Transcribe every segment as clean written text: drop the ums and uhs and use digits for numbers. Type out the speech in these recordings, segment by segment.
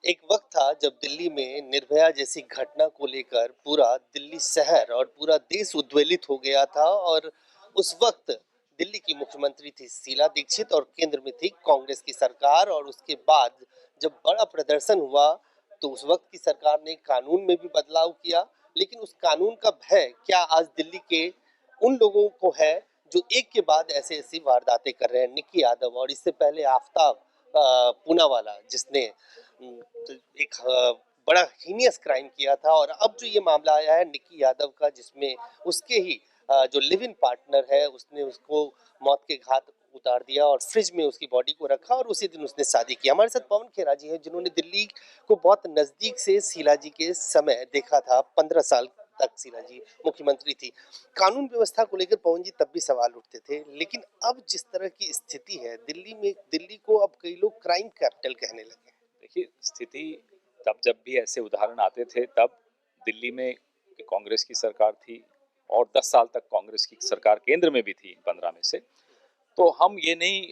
एक वक्त था जब दिल्ली में निर्भया जैसी घटना को लेकर पूरा दिल्ली शहर और पूरा देश उद्वेलित हो गया था। और उस वक्त दिल्ली की मुख्यमंत्री थी शीला दीक्षित और केंद्र में थी कांग्रेस की सरकार। और उसके बाद जब बड़ा प्रदर्शन हुआ तो उस वक्त की सरकार ने कानून में भी बदलाव किया। लेकिन उस कानून का भय क्या आज दिल्ली के उन लोगों को है जो एक के बाद ऐसे ऐसी वारदातें कर रहे हैं? निक्की यादव और इससे पहले आफ्ताब पूनावाला जिसने तो एक बड़ा हीनियस क्राइम किया था। और अब जो ये मामला आया है निक्की यादव का, जिसमें उसके ही जो लिव इन पार्टनर है उसने उसको मौत के घाट उतार दिया और फ्रिज में उसकी बॉडी को रखा और उसी दिन उसने शादी की। हमारे साथ पवन खेरा जी हैं जिन्होंने दिल्ली को बहुत नजदीक से शीला जी के समय देखा था। 15 साल तक शीला जी मुख्यमंत्री थी। कानून व्यवस्था को लेकर पवन जी तब भी सवाल उठते थे, लेकिन अब जिस तरह की स्थिति है दिल्ली में, दिल्ली को अब कई लोग क्राइम कैपिटल कहने लगे। देखिए, स्थिति तब जब भी ऐसे उदाहरण आते थे तब दिल्ली में कांग्रेस की सरकार थी और 10 साल तक कांग्रेस की सरकार केंद्र में भी थी 15 में से। तो हम ये नहीं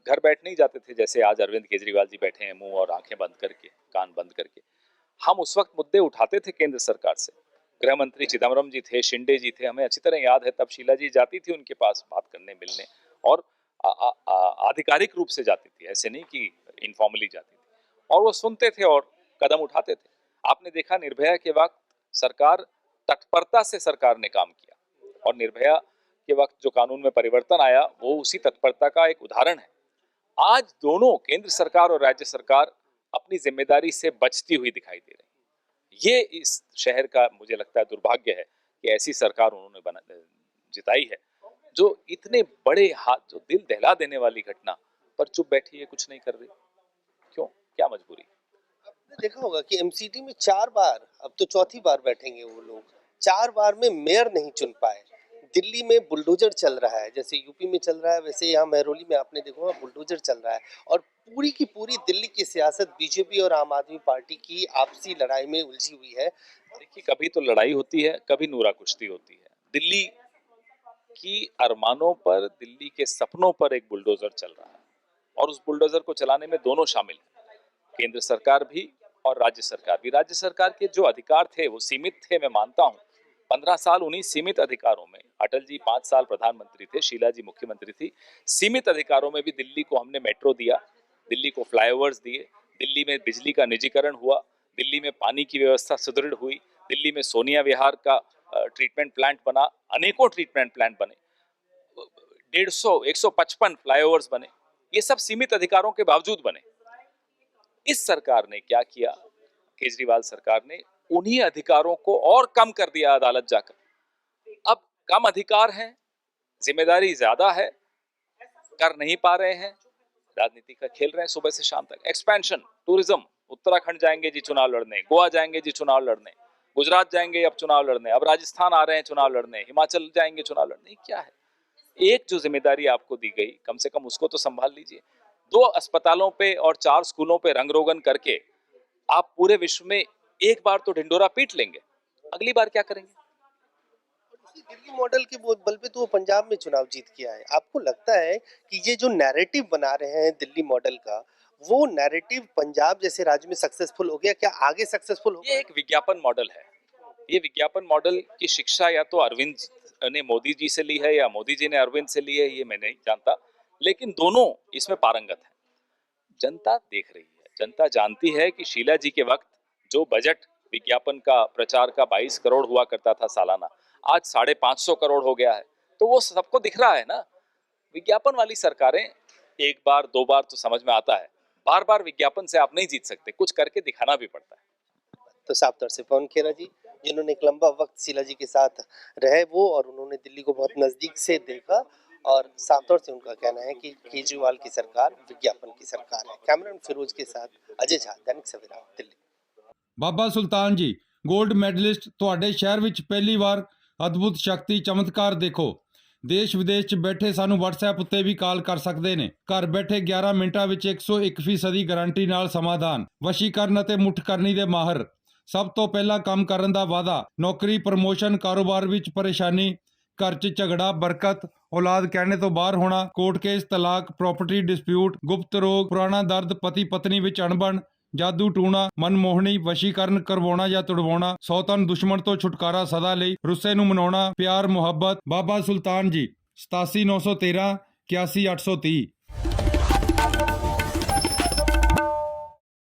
घर बैठ नहीं जाते थे जैसे आज अरविंद केजरीवाल जी बैठे हैं मुंह और आंखें बंद करके, कान बंद करके। हम उस वक्त मुद्दे उठाते थे केंद्र सरकार से। गृह मंत्री चिदम्बरम जी थे, शिंदे जी थे, हमें अच्छी तरह याद है। तब शीला जी जाती थी उनके पास बात करने, मिलने, और आधिकारिक रूप से जाती थी, ऐसे नहीं कि इनफॉर्मली जाती थी। और वो सुनते थे और कदम उठाते थे। आपने देखा निर्भया के वक्त सरकार तत्परता से सरकार ने काम किया, और निर्भया के वक्त जो कानून में परिवर्तन आया वो उसी तत्परता का एक उदाहरण है। आज दोनों केंद्र सरकार और राज्य सरकार अपनी जिम्मेदारी से बचती हुई दिखाई दे रही है। ये इस शहर का मुझे लगता है दुर्भाग्य है कि ऐसी सरकार उन्होंने जिताई है जो इतने बड़े हाथ, जो दिल दहला देने वाली घटना पर चुप बैठी है, कुछ नहीं कर रही। क्यों? क्या मजबूरी? आपने देखा होगा कि एमसीडी में 4 बार, अब तो चौथी बार बैठेंगे वो लोग, 4 बार में मेयर नहीं चुन पाए। दिल्ली में बुलडोजर चल रहा है, जैसे यूपी में चल रहा है वैसे यहाँ महरौली में आपने देखा होगा बुलडोजर चल रहा है। और पूरी की पूरी दिल्ली की सियासत बीजेपी और आम आदमी पार्टी की आपसी लड़ाई में उलझी हुई है। देखिए, कभी तो लड़ाई होती है, कभी नूरा कुश्ती होती है। दिल्ली की अरमानों पर, दिल्ली के सपनों पर एक बुलडोजर चल रहा है, और उस बुलडोजर को चलाने में दोनों शामिल हैं, केंद्र सरकार भी और राज्य सरकार भी। राज्य सरकार के जो अधिकार थे वो सीमित थे, मैं मानता हूँ। 15 साल उन्हीं सीमित अधिकारों में, अटल जी 5 साल प्रधानमंत्री थे, शीला जी मुख्यमंत्री थी। सीमित अधिकारों में भी दिल्ली को हमने मेट्रो दिया, दिल्ली को फ्लाईओवर्स दिए, दिल्ली में बिजली का निजीकरण हुआ, दिल्ली में पानी की व्यवस्था सुदृढ़ हुई, दिल्ली में सोनिया विहार का ट्रीटमेंट प्लांट बना, अनेकों ट्रीटमेंट प्लांट बने, 150 155 फ्लाईओवर्स बने। ये सब सीमित अधिकारों के बावजूद बने। इस सरकार ने क्या किया? केजरीवाल सरकार ने उन्हीं अधिकारों को और कम कर दिया अदालत जाकर। अब कम अधिकार हैं, जिम्मेदारी ज्यादा है, कर नहीं पा रहे हैं, राजनीति का खेल रहे हैं सुबह से शाम तक। एक्सपेंशन, टूरिज्म, उत्तराखंड जाएंगे जी चुनाव लड़ने, गोवा जाएंगे जी चुनाव लड़ने, गुजरात जाएंगे अब चुनाव लड़ने, अब राजस्थान आ रहे हैं चुनाव लड़ने, हिमाचल जाएंगे चुनाव लड़ने। क्या है? एक जो जिम्मेदारी आपको दी गई, कम से कम उसको तो संभाल लीजिए। 2 अस्पतालों पे और 4 स्कूलों पे रंग रोगन करके आप पूरे विश्व में एक बार तो ढिंडोरा पीट लेंगे, अगली बार क्या करेंगे? इसी दिल्ली मॉडल के बल पे तो वो पंजाब में चुनाव जीत के आए। आपको लगता है कि ये जो नैरेटिव बना रहे हैं दिल्ली मॉडल का, वो नैरेटिव पंजाब जैसे राज्य में सक्सेसफुल हो गया? क्या आगे सक्सेसफुल होगा? ये एक विज्ञापन मॉडल है। ये विज्ञापन मॉडल की शिक्षा या तो अरविंद ने मोदी जी से ली है या मोदी जी ने अरविंद से ली है, ये मैं नहीं जानता, लेकिन दोनों इसमें पारंगत हैं। जनता देख रही है, जनता जानती है कि शीला जी के वक्त जो बजट विज्ञापन का, प्रचार का 22 करोड़ हुआ करता था सालाना, आज 550 करोड़ हो गया है। तो वो सबको दिख रहा है ना। विज्ञापन वाली सरकारें एक बार 2 बार तो समझ में आता है, बार बार विज्ञापन से आप नहीं जीत सकते, कुछ करके दिखाना भी पड़ता है। तो साफ तौर से पवन खेरा जी, जिन्होंने एक लंबा वक्त शीला जी के साथ रहे वो, और उन्होंने दिल्ली को बहुत नजदीक से देखा, और साफ तौर से उनका कहना है कि केजरीवाल की सरकार विज्ञापन की सरकार है। कैमरन फिरोज के साथ अजय झा, दैनिक सवेरा, दिल्ली। बाबा सुल्तान जी गोल्ड मैडलिस्ट ਤੁਹਾਡੇ शहर ਵਿੱਚ ਪਹਿਲੀ ਵਾਰ अद्भुत शक्ति चमत्कार देखो। देश विदेश 'ਚ ਬੈਠੇ ਸਾਨੂੰ WhatsApp ਉੱਤੇ ਵੀ ਕਾਲ ਕਰ ਸਕਦੇ ਨੇ। ਘਰ ਬੈਠੇ 11 ਮਿੰਟਾਂ ਵਿੱਚ 101% ਗਾਰੰਟੀ ਨਾਲ ਸਮਾਧਾਨ, ਵਸ਼ੀਕਰਨ ਅਤੇ ਮੁੱਠਕਰਨੀ ਦੇ ਮਾਹਰ। ਸਭ ਤੋਂ ਪਹਿਲਾਂ ਕੰਮ ਕਰਨ ਦਾ ਵਾਅਦਾ, ਨੌਕਰੀ, ਪ੍ਰਮੋਸ਼ਨ, ਕਾਰੋਬਾਰ ਵਿੱਚ ਪਰੇਸ਼ਾਨੀ, घर च झगड़ा, बरकत, औलाद कहने तो बाहर होना, कोर्ट केस, तलाक, प्रॉपर्टी डिस्प्यूट, गुप्त रोग, पुराना दर्द, पति पत्नी विच अणबण, ਜਾਦੂ ਟੂਣਾ, ਮਨਮੋਹਣੀ, ਵਸ਼ੀਕਰਨ ਕਰਵਾਉਣਾ ਜਾਂ ਤੁੜਵਾਉਣਾ, ਸੌਤਨ ਦੁਸ਼ਮਣ ਤੋਂ ਛੁਟਕਾਰਾ ਸਦਾ ਲਈ, ਰੁੱਸੇ ਨੂੰ ਮਨਾਉਣਾ, ਪਿਆਰ ਮੁਹੱਬਤ। ਬਾਬਾ ਸੁਲਤਾਨ ਜੀ 87 913 81 830।